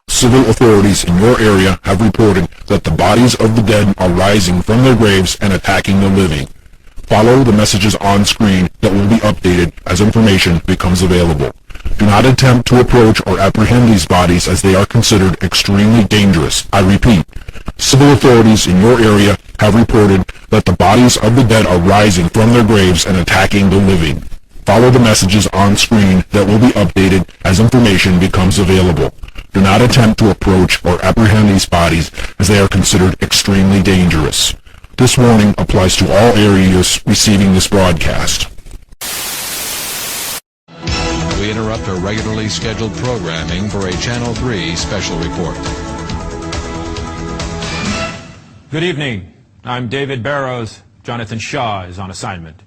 Civil authorities in your area have reported that the bodies of the dead are rising from their graves and attacking the living. Follow the messages on screen that will be updated as information becomes available. Do not attempt to approach or apprehend these bodies as they are considered extremely dangerous. I repeat, civil authorities in your area have reported that the bodies of the dead are rising from their graves and attacking the living. Follow the messages on screen that will be updated as information becomes available. Do not attempt to approach or apprehend these bodies as they are considered extremely dangerous. This warning applies to all areas receiving this broadcast. We interrupt our regularly scheduled programming for a Channel 3 special report. Good evening. I'm David Barrows. Jonathan Shaw is on assignment.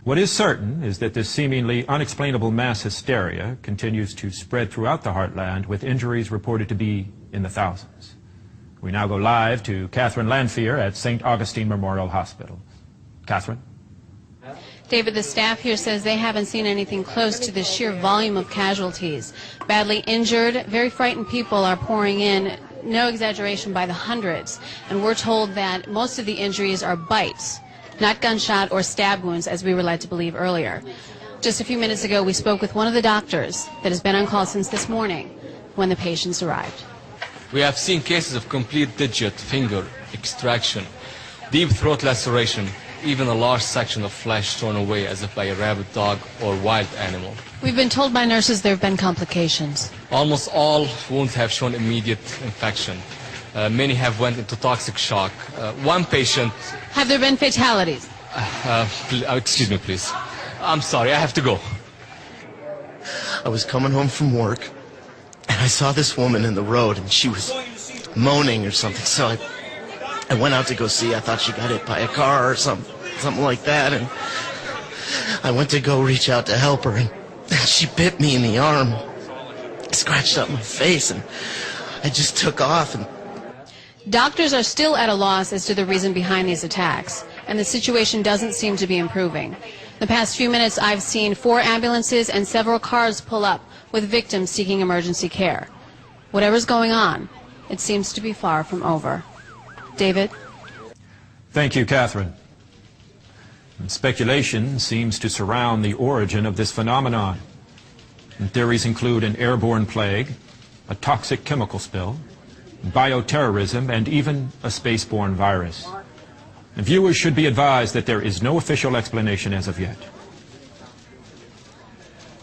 What is certain is that this seemingly unexplainable mass hysteria continues to spread throughout the heartland, with injuries reported to be in the thousands. We now go live to Catherine Lanphier at St. Augustine Memorial Hospital. Catherine? David, the staff here says they haven't seen anything close to the sheer volume of casualties. Badly injured, very frightened people are pouring in, no exaggeration, by the hundreds. And we're told that most of the injuries are bites, not gunshot or stab wounds, as we were led to believe earlier. Just a few minutes ago, we spoke with one of the doctors that has been on call since this morning when the patients arrived. We have seen cases of complete digit finger extraction, deep throat laceration, even a large section of flesh torn away as if by a rabid dog or wild animal. We've been told by nurses there have been complications. Almost all wounds have shown immediate infection. Many have went into toxic shock. One patient... Have there been fatalities? Excuse me, please. I'm sorry, I have to go. I was coming home from work, and I saw this woman in the road, and she was moaning or something, so I went out to go see. I thought she got hit by a car or something like that, and I went to go reach out to help her, and she bit me in the arm, scratched up my face, and I just took off. And doctors are still at a loss as to the reason behind these attacks, and the situation doesn't seem to be improving. The past few minutes, I've seen 4 ambulances and several cars pull up with victims seeking emergency care. Whatever's going on, it seems to be far from over. David? Thank you, Catherine. And speculation seems to surround the origin of this phenomenon. And theories include an airborne plague, a toxic chemical spill, bioterrorism, and even a spaceborne virus. And viewers should be advised that there is no official explanation as of yet.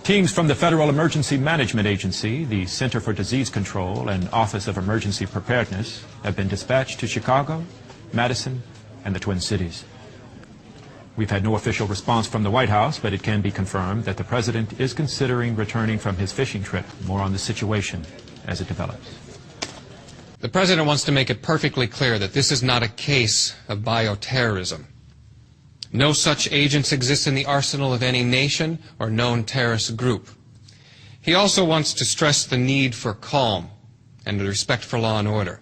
Teams from the Federal Emergency Management Agency, the Center for Disease Control, and Office of Emergency Preparedness have been dispatched to Chicago, Madison, and the Twin Cities. We've had no official response from the White House, but it can be confirmed that the President is considering returning from his fishing trip. More on the situation as it develops. The President wants to make it perfectly clear that this is not a case of bioterrorism. No such agents exist in the arsenal of any nation or known terrorist group. He also wants to stress the need for calm and the respect for law and order.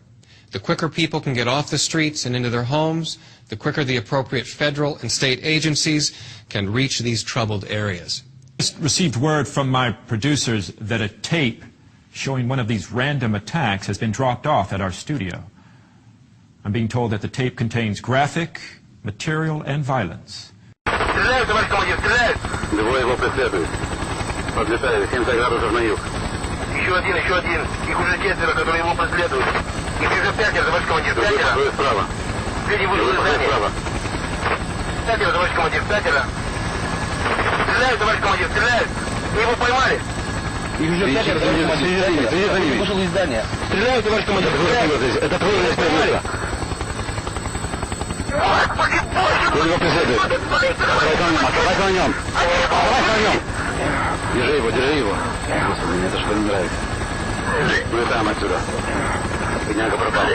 The quicker people can get off the streets and into their homes, the quicker the appropriate federal and state agencies can reach these troubled areas. I just received word from my producers that a tape showing one of these random attacks has been dropped off at our studio. I'm being told that the tape contains graphic material and violence. Стреляют, товарищ командир, стреляют! Двое его преследуют. Подлетали, 70 градусов на юг. Еще один. Их уже 4, которые его преследуют. Их уже 5, товарищ командир, 5. Двое справа. Среди вышел из здания. 5, товарищ командир, 5. Стреляют, товарищ командир, стреляют! Мы его поймали! Их уже 5, товарищ командир, вышел из здания. Стреляют, товарищ командир, стреляют! Это твой поймали! Он его преследует. Оставайся на нем. Держи его. Господи, мне это что не нравится. Улетаем отсюда. Бедняга пропал.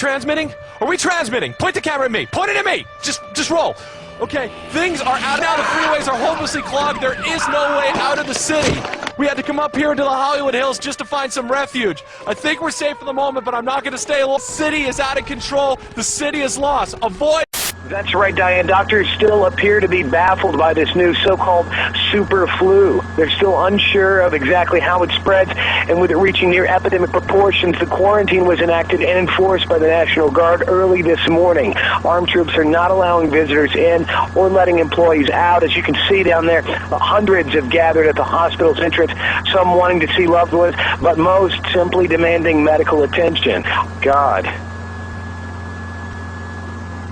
transmitting? Are we transmitting? Point the camera at me. Point it at me. Just roll. Okay, things are out now. The freeways are hopelessly clogged. There is no way out of the city. We had to come up here into the Hollywood Hills just to find some refuge. I think we're safe for the moment, but I'm not going to stay alone. The city is out of control. The city is lost. Avoid... That's right, Diane. Doctors still appear to be baffled by this new so-called super flu. They're still unsure of exactly how it spreads, and with it reaching near epidemic proportions, the quarantine was enacted and enforced by the National Guard early this morning. Armed troops are not allowing visitors in or letting employees out. As you can see down there, hundreds have gathered at the hospital's entrance, some wanting to see loved ones, but most simply demanding medical attention. God.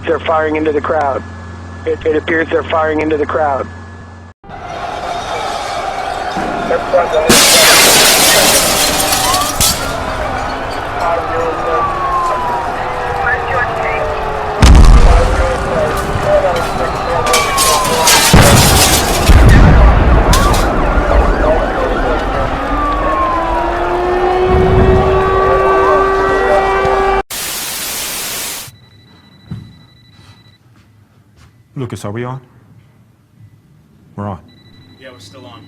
They're firing into the crowd. It appears they're firing into the crowd. Lucas, are we on? We're on. Yeah, we're still on.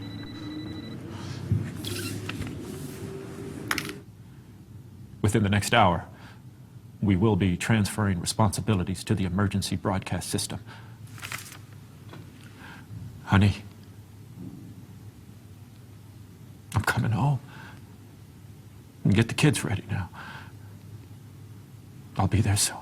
Within the next hour, we will be transferring responsibilities to the emergency broadcast system. Honey, I'm coming home. And get the kids ready now. I'll be there soon.